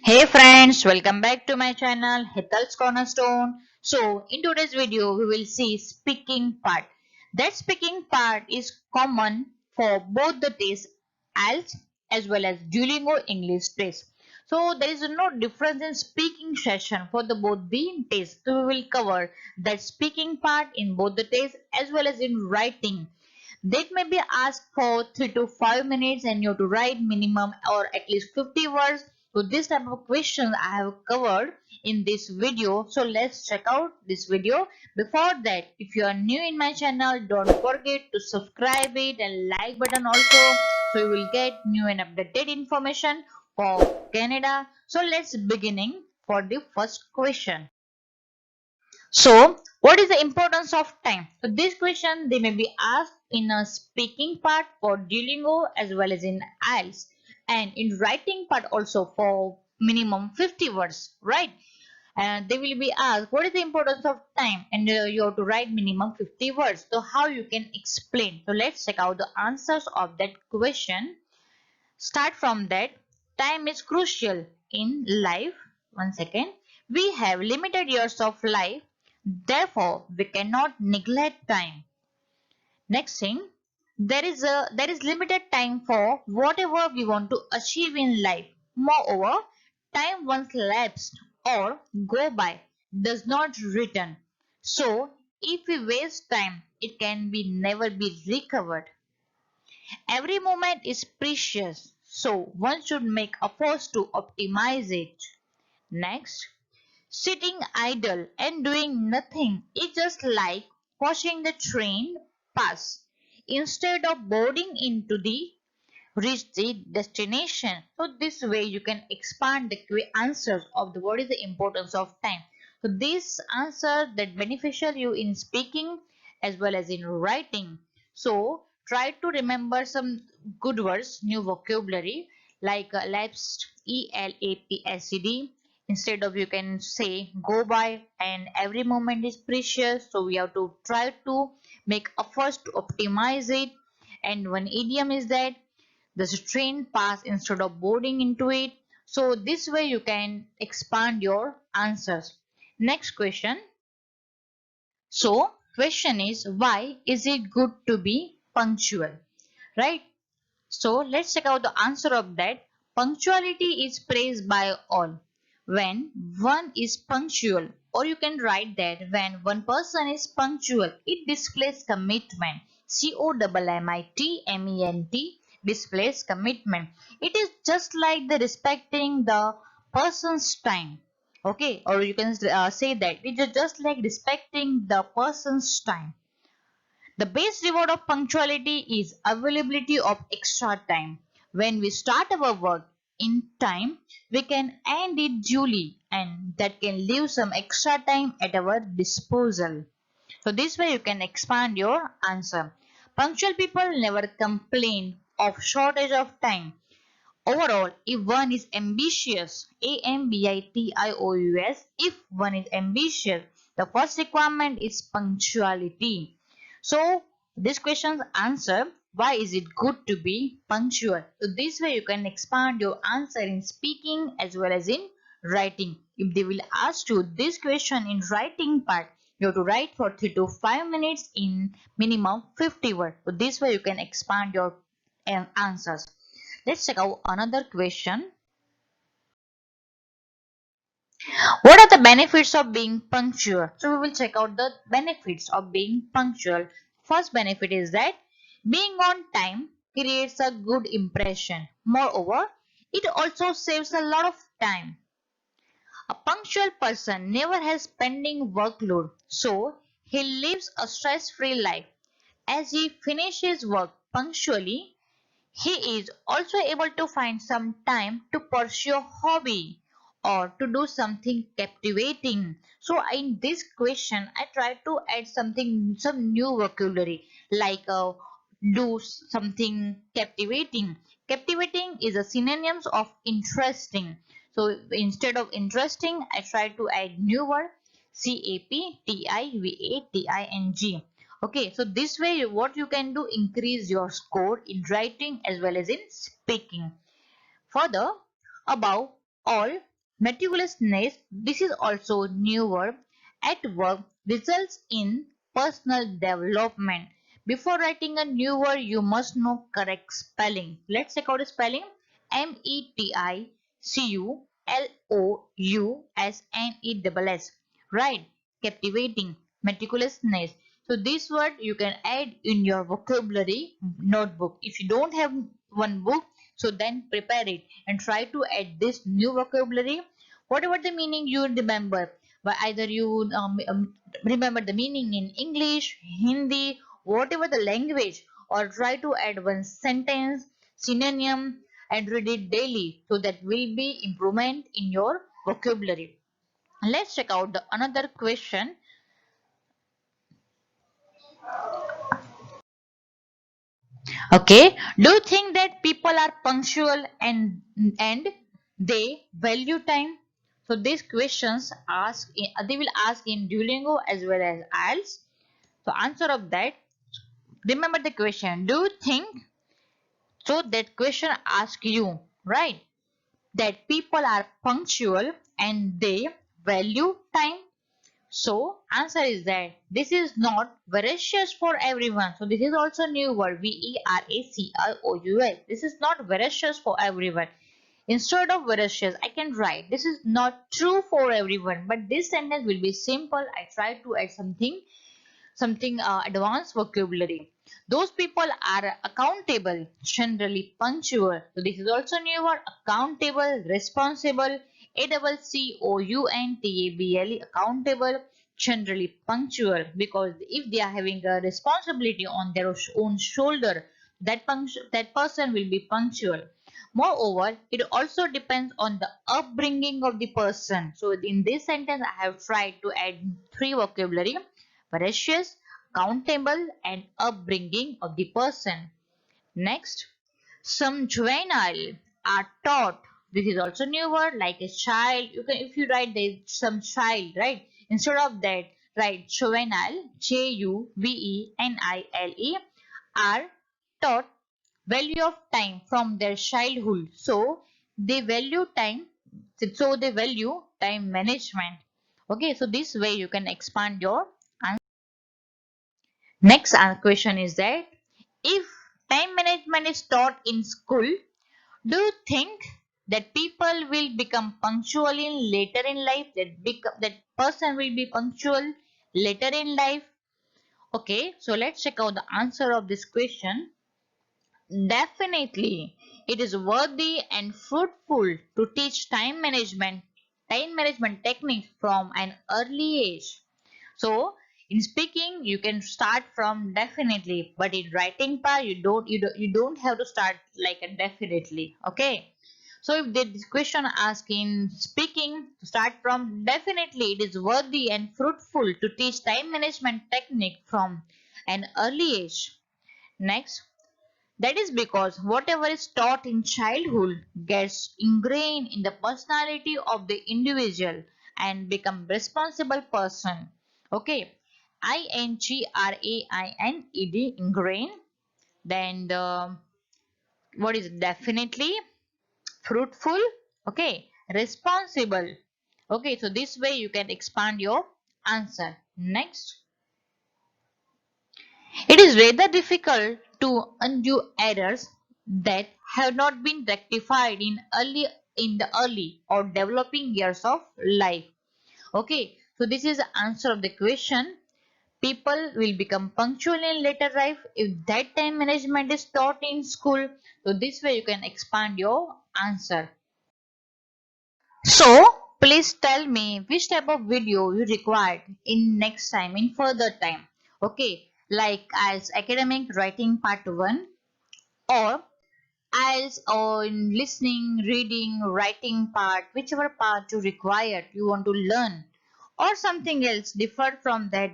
Hey friends, welcome back to my channel Hital's Cornerstone. So in today's video we will see speaking part. That speaking part is common for both the tests IELTS as well as Duolingo English test. So there is no difference in speaking session for the both the tests. So we will cover that speaking part in both the tests as well as in writing. That may be asked for 3 to 5 minutes and you have to write minimum or at least 50 words. So this type of questions I have covered in this video. So let's check out this video. Before that, if you are new in my channel, don't forget to subscribe it and like button also. So you will get new and updated information for Canada. So let's beginning for the first question. So, what is the importance of time? So, this question they may be asked in a speaking part for Duolingo as well as in IELTS and in writing part also for minimum 50 words, right? And they will be asked what is the importance of time and you have to write minimum 50 words. So, how you can explain? So, let's check out the answers of that question. Start from that. Time is crucial in life. One second. We have limited years of life. Therefore, we cannot neglect time. Next thing, there is limited time for whatever we want to achieve in life. Moreover, time once lapsed or go by does not return. So, if we waste time, it can be never be recovered. Every moment is precious, so one should make efforts to optimize it. Next, sitting idle and doing nothing is just like watching the train pass instead of boarding into the reach the destination. So this way you can expand the answers of the what is the importance of time. So this answer that beneficial you in speaking as well as in writing. So try to remember some good words, new vocabulary like lapsed, ELAPSED. Instead of you can say go by and every moment is precious. So we have to try to make efforts to optimize it. And one idiom is that the train pass instead of boarding into it. So this way you can expand your answers. Next question. So question is why is it good to be punctual? Right? So let's check out the answer of that. Punctuality is praised by all. When one is punctual, or you can write that when one person is punctual, it displays commitment. COMMITMENT displays commitment. It is just like the respecting the person's time. Okay, or you can say that it is just like respecting the person's time. The best reward of punctuality is availability of extra time. When we start our work in time, we can end it duly and that can leave some extra time at our disposal. So this way you can expand your answer. Punctual people never complain of shortage of time. Overall, if one is ambitious, AMBITIOUS, if one is ambitious, the first requirement is punctuality. So, this question's answer, why is it good to be punctual? So, this way you can expand your answer in speaking as well as in writing. If they will ask you this question in writing part, you have to write for 3 to 5 minutes in minimum 50 words. So, this way you can expand your answers. Let's check out another question. What are the benefits of being punctual? So we will check out the benefits of being punctual. First benefit is that being on time creates a good impression. Moreover, it also saves a lot of time. A punctual person never has pending workload, so he lives a stress-free life. As he finishes work punctually, he is also able to find some time to pursue a hobby or to do something captivating. So in this question, I try to add some new vocabulary like do something captivating. Captivating is a synonyms of interesting. So instead of interesting, I try to add new word CAPTIVATING. Okay, so this way what you can do, increase your score in writing as well as in speaking. Further, above all, Meticulousness, this is also new word at work, results in personal development. Before writing a new word, you must know correct spelling. Let's check out the spelling. Meticulousness. Right. Captivating. Meticulousness. So this word you can add in your vocabulary notebook. If you don't have one book, so then prepare it and try to add this new vocabulary. Whatever the meaning you remember, but either you remember the meaning in English, Hindi, whatever the language, or try to add one sentence, synonym, and read it daily. So that will be improvement in your vocabulary. Let's check out the another question. Okay, do you think that people are punctual and they value time? So these questions they will ask in Duolingo as well as IELTS. So answer of that. Remember the question. Do you think? So that question asks you, right? That people are punctual and they value time. So answer is that this is not voracious for everyone. So this is also new word VERACIOUS. This is not voracious for everyone. Instead of voracious, I can write this is not true for everyone. But this sentence will be simple. I try to add something advanced vocabulary. Those people are accountable, generally punctual. So this is also new word accountable, responsible, ACCOUNTABLE, accountable, generally punctual. Because if they are having a responsibility on their own shoulder, that person will be punctual. Moreover, it also depends on the upbringing of the person. So in this sentence, I have tried to add three vocabulary: voracious, countable, and upbringing of the person. Next, some juvenile are taught. This is also new word like a child. You can if you write there some child, right? Instead of that, write juvenile, JUVENILE, are taught value of time from their childhood. So they value time. So they value time management. Okay, so this way you can expand your answer. Next question is that if time management is taught in school, do you think that people will become punctual in later in life? That person will be punctual later in life? Okay, so let's check out the answer of this question. Definitely, it is worthy and fruitful to teach time management techniques from an early age. So, in speaking, you can start from definitely, but in writing part, you don't have to start like a definitely. Okay. So, if this question asks in speaking, to start from definitely, it is worthy and fruitful to teach time management technique from an early age. Next, that is because whatever is taught in childhood gets ingrained in the personality of the individual and become responsible person. Okay. INGRAINED, ingrain. Then what is it? Definitely, fruitful. Okay. Responsible. Okay. So this way you can expand your answer. Next. It is rather difficult to undo errors that have not been rectified in the early or developing years of life. Okay, so this is the answer of the question. People will become punctual in later life if that time management is taught in school. So this way you can expand your answer. So please tell me which type of video you required in next time, in further time. Okay, like as academic writing part 1 or as on listening, reading, writing part, whichever part you require, you want to learn, or something else different from that.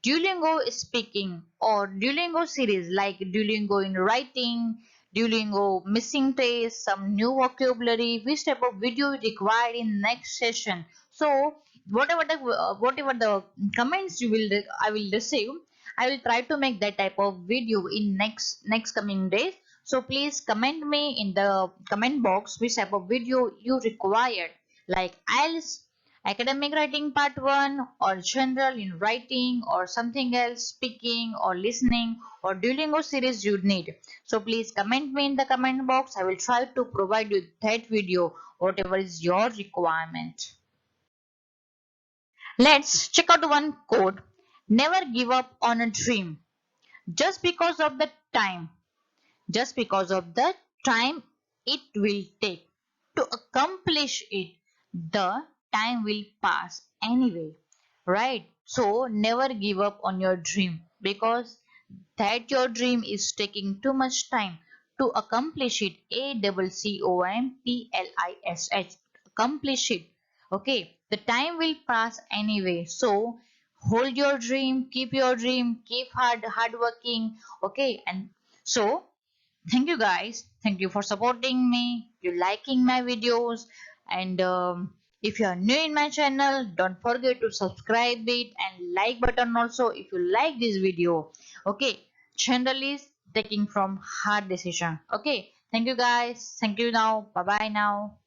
Duolingo speaking or Duolingo series like Duolingo in writing, Duolingo missing taste, some new vocabulary, which type of video you required in next session. So whatever the comments I will receive, I will try to make that type of video in next coming days. So please comment me in the comment box which type of video you required. like IELTS, academic writing part 1, or general in writing, or something else, speaking or listening, or Duolingo series you need. So please comment me in the comment box. I will try to provide you that video, whatever is your requirement. Let's check out one quote. Never give up on a dream just because of the time. Just because of the time it will take to accomplish it, the time will pass anyway, right? So never give up on your dream, because that your dream is taking too much time to accomplish it. ACCOMPLISH, accomplish it. Okay, the time will pass anyway, so hold your dream, keep hard working. Okay, and so thank you guys, thank you for supporting me, you liking my videos, and if you are new in my channel, don't forget to subscribe it and like button also if you like this video. Okay, channel is taking from hard decision. Okay, thank you guys, thank you now, bye bye now.